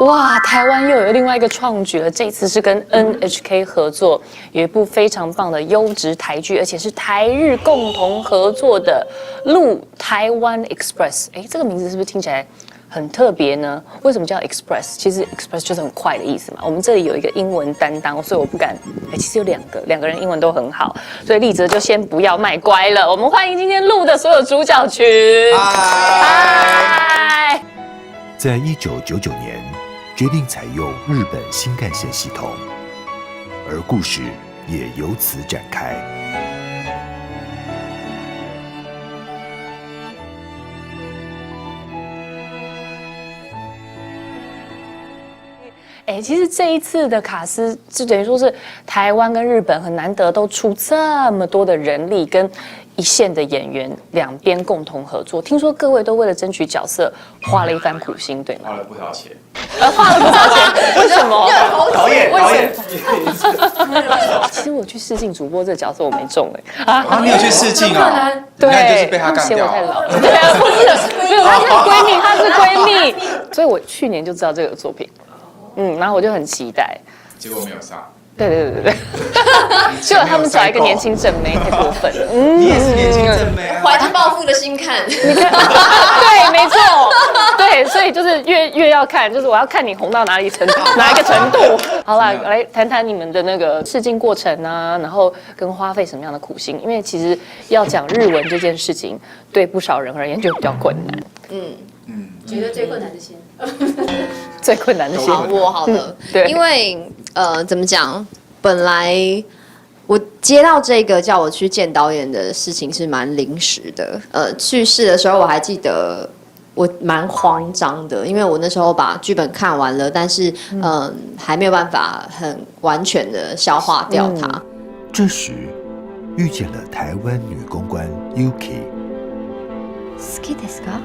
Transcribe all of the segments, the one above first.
哇，台湾又有另外一个创举了，这一次是跟 NHK 合作，有一部非常棒的优质台剧，而且是台日共同合作的《路台湾 Express》。哎，这个名字是不是听起来很特别呢？为什么叫 Express？ 其实 Express 就是很快的意思嘛。我们这里有一个英文担当，所以我不敢。哎，其实有两个人英文都很好，所以立泽就先不要卖乖了。我们欢迎今天录的所有主角群。嗨！在1999年，决定采用日本新干线系统，而故事也由此展开。哎，其实这一次的卡司就等于说是台湾跟日本很难得都出这么多的人力跟一线的演员，两边共同合作。听说各位都为了争取角色花了一番苦心，对吗？花了不少钱。花了不少钱，为什么？导演。其实我去试镜主播这个角色我没中哎。啊，你有去试镜啊？对，那就是被他干掉。嫌我太老了。对啊，不是，没有，她是闺蜜，她是闺蜜，所以我去年就知道这个作品。然后我就很期待，结果没有上。对，结果他们找一个年轻正妹，太过分了。你也是年轻正妹啊，怀着报复的心看。你看，对，没错，对，所以就是越要看，就是我要看你红到哪一个程度。好啦，来谈谈你们的那个试镜过程啊，然后跟花费什么样的苦心，因为其实要讲日文这件事情，对不少人而言就比较困难。觉得最困难的先。最困难的是好，我好了，对，因为怎么讲，本来我接到这个叫我去见导演的事情是蛮临时的，去试的时候我还记得我蛮慌张的，因为我那时候把剧本看完了，但是还没有办法很完全的消化掉它。这时遇见了台湾女公关 Yuki。好きですか？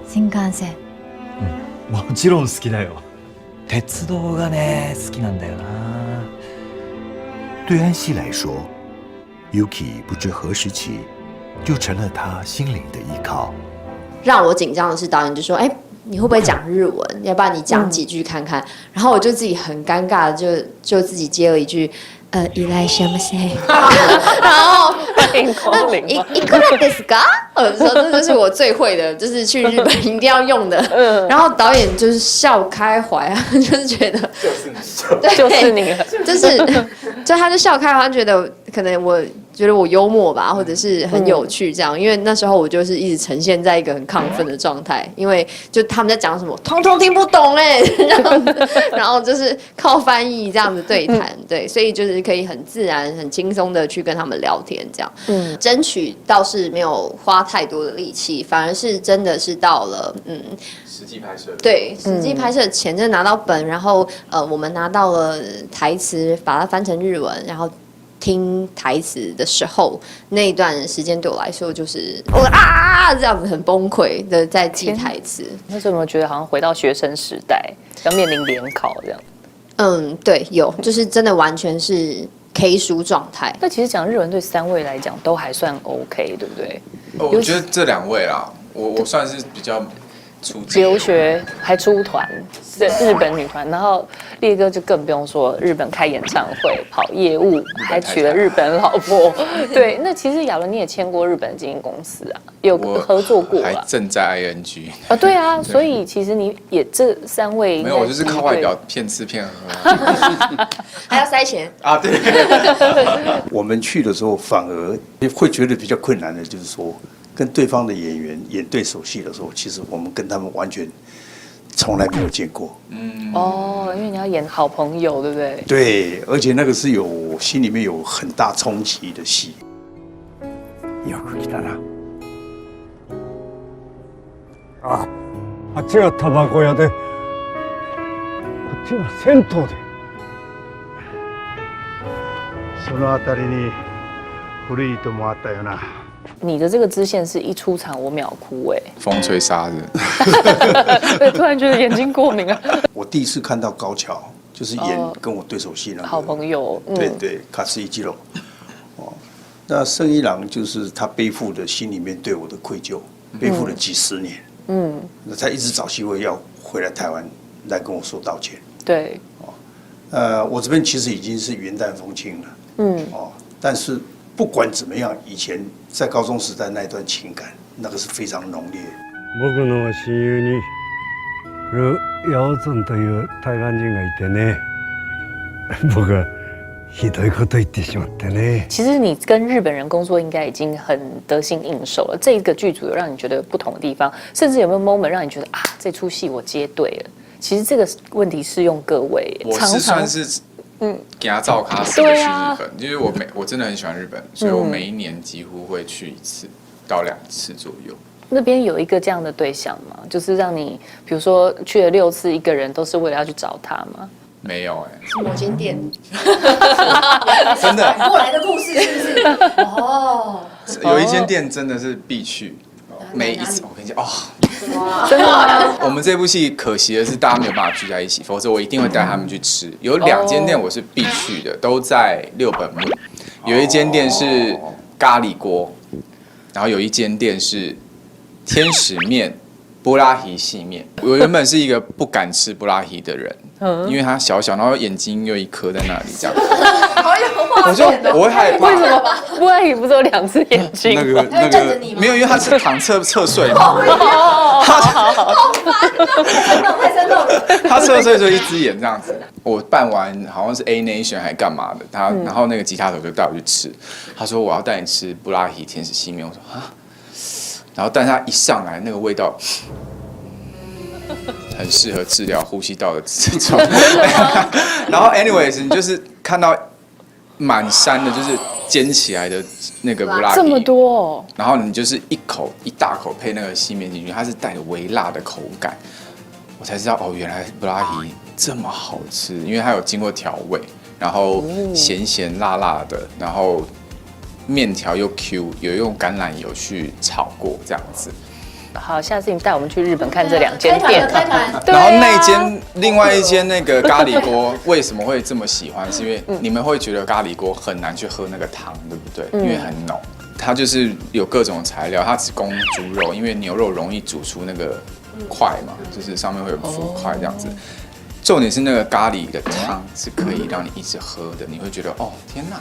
新幹線。もちろん好きだよ。鉄道がね好きなんだよな。对安西来说 ，Yuki 不知何时起就成了他心灵的依靠。让我紧张的是导演就说：“哎，你会不会讲日文？要不然你讲几句看看。”然后我就自己很尴尬的就自己接了一句。いらっしゃいませ。然后いくらですか？我说这就是我最会的，就是去日本一定要用的。然后导演就是笑开怀啊，就是觉得就是你了，就他就笑开怀，他觉得可能我觉得我幽默吧，或者是很有趣这样。因为那时候我就是一直呈现在一个很亢奋的状态，因为就他们在讲什么，通通听不懂哎，然后就是靠翻译这样子对谈，对，所以就是可以很自然、很轻松的去跟他们聊天这样。争取倒是没有花太多的力气，反而是真的是到了实际拍摄。对，实际拍摄前就拿到本，然后我们拿到了台词，把它翻成日文，然后听台词的时候，那一段时间对我来说就是这样子很崩溃的在记台词。那时候有没有觉得好像回到学生时代，要面临联考这样？对，有，就是真的完全是 K 书状态。那其实讲日文对3位来讲都还算 OK， 对不对？我觉得这2位啦，我算是比较出镜，留学还出团，是日本女团，然后烈哥就更不用说，日本开演唱会、跑业务，还娶了日本老婆。对，那其实亚伦你也签过日本经纪公司啊，有合作过还啦。正在 ING 啊，对啊，所以其实你也这3位没有，我就是靠外表骗吃骗喝，还要塞钱啊，对。我们去的时候反而会觉得比较困难的，就是说跟对方的演员演对手戏的时候，其实我们跟他们完全从来没有见过。因为你要演好朋友，对不对？对，而且那个是心里面有很大冲击的戏。よく来たな。あっちがタバコ屋で、こっちは銭湯で。そのあたりに古い糸もあったよな。你的这个支线是一出场我秒哭哎，风吹沙日，对，突然觉得眼睛过敏了。我第一次看到高桥，就是演跟我对手戏那个好朋友，对，卡斯一基隆。那圣一郎就是他背负的心里面对我的愧疚，背负了几十年。那他一直找机会要回来台湾来跟我说道歉。对，我这边其实已经是云淡风轻了，但是不管怎么样，以前在高中时代那一段情感，那个是非常浓烈。僕の親友に八尾尊という台湾人がいてね、僕がひどいこと言ってしまってね。其实你跟日本人工作应该已经很得心应手了。这个剧组有让你觉得不同的地方，甚至有没有 moment 让你觉得啊，这出戏我接对了？其实这个问题适用各位，我是算是给他照咖式的去日本，就是我真的很喜欢日本，所以我每一年几乎会去1次到2次左右。那边有一个这样的对象吗？就是让你，比如说去了6次，一个人都是为了要去找他吗？没有是某间店，真的过来的故事是不是？哦，有一间店真的是必去，每一次我跟你讲真的吗？我们这部戏可惜的是大家没有办法聚在一起，否则我一定会带他们去吃。有2间店我是必去的，都在6本木。有一间店是咖喱锅，然后有一间店是天使面、布拉提细面。我原本是一个不敢吃布拉提的人，因为它小小，然后眼睛又一颗在那里这样。我会害怕。为什么？布拉提不是有2只眼睛吗？那个没有，因为他是躺侧睡嘛。他侧睡就一只眼这样子。我办完好像是 A Nation 还干嘛的，然后那个吉他手就带我去吃，他说我要带你吃布拉提天使细面，我说啊，然后但是他一上来那个味道。很适合治疗呼吸道的这种，然后 anyways 你就是看到满山的就是煎起来的那个布拉提，这么多哦，然后你就是一大口配那个细面进去，它是带着微辣的口感，我才知道哦，原来布拉提这么好吃，因为它有经过调味，然后咸咸辣辣的，然后面条又 Q， 有用橄榄油去炒过这样子。好，下次你带我们去日本看这2间店。开团，然后另外一间那个咖喱锅为什么会这么喜欢？是因为你们会觉得咖喱锅很难去喝那个汤，对不对？因为很浓，它就是有各种材料，它只供猪肉，因为牛肉容易煮出那个块嘛，就是上面会有浮块这样子。重点是那个咖喱的汤是可以让你一直喝的，你会觉得哦天哪！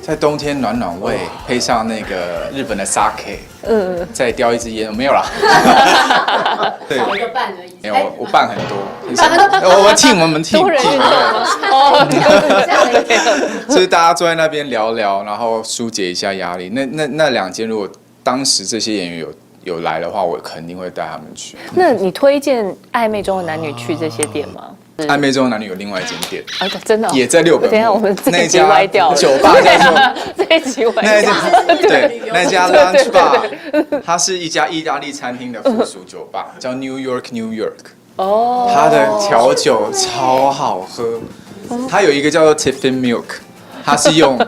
在冬天暖暖胃，配上那个日本的 sake， 再叼一支烟，没有啦。对，少一个半而已。没有，我办很多，我们 team，多人运动吗？哦，就是大家坐在那边聊聊，然后疏解一下压力。那2间，如果当时这些演员有来的话，我肯定会带他们去。那你推荐暧昧中的男女去这些店吗？暧昧中的男女有另外一间店，啊，真的哦也在6本木。等一下我们这一集那家歪掉了，酒吧叫做这一集歪那掉了。那家 lunch bar， 它是一家意大利餐厅的附属酒吧，叫 New York。哦，它的调酒超好喝，它有一个叫做 Tiffin Milk， 它是用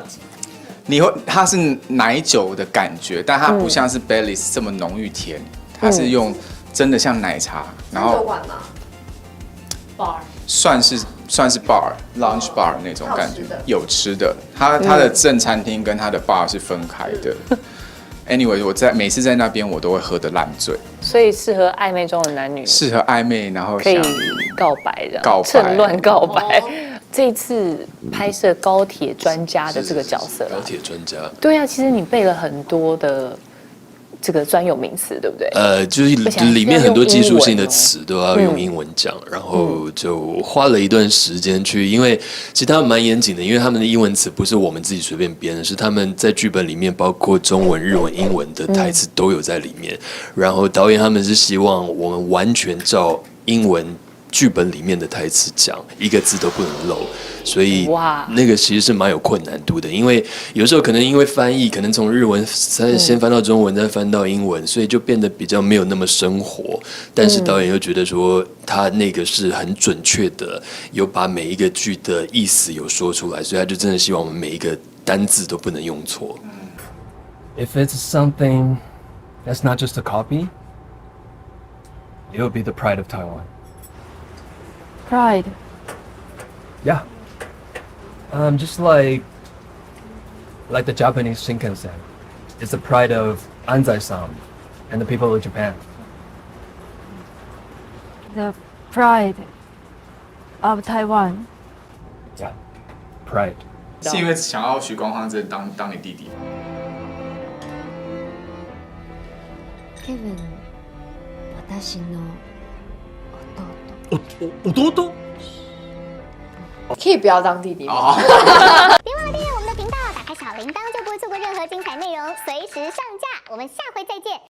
它是奶酒的感觉，但它不像是 Baileys 这么浓郁甜，它是用真的像奶茶，然后算是 bar lunch bar 那种感觉，有吃的。它的正餐厅跟它的 bar 是分开的。Anyway， 每次在那边我都会喝得烂醉，所以适合暧昧中的男女，适合暧昧，然后可以想告白的，告白趁乱告白。这一次拍摄高铁专家的这个角色，高铁专家，对啊，其实你背了很多的这个专有名词，对不对？就是里面很多技术性的词都要用英文讲，然后就花了一段时间去，因为其实他们蛮严谨的，因为他们的英文词不是我们自己随便编的，是他们在剧本里面包括中文、日文、英文的台词都有在里面，然后导演他们是希望我们完全照英文剧本里面的台词讲，一个字都不能漏，所以那个其实是蛮有困难度的，因为有时候可能因为翻译，可能从日文先翻到中文，再翻到英文，所以就变得比较没有那么生活。但是导演又觉得说他那个是很准确的，有把每一个句的意思有说出来，所以他就真的希望我们每一个单字都不能用错。If it's something that's not just a copy, it'll be the pride of Taiwan. Pride. Yeah. Just like the Japanese Shinkansen. It's the pride of Anzai-san and the people of Japan. the pride of Taiwan. Yeah, pride. 是因为想要许光汉真当你弟弟吗？ Kevin, 私の弟。可以不要当弟弟吗？别忘了订阅我们的频道，打开小铃铛就不会错过任何精彩内容，随时上架。我们下回再见。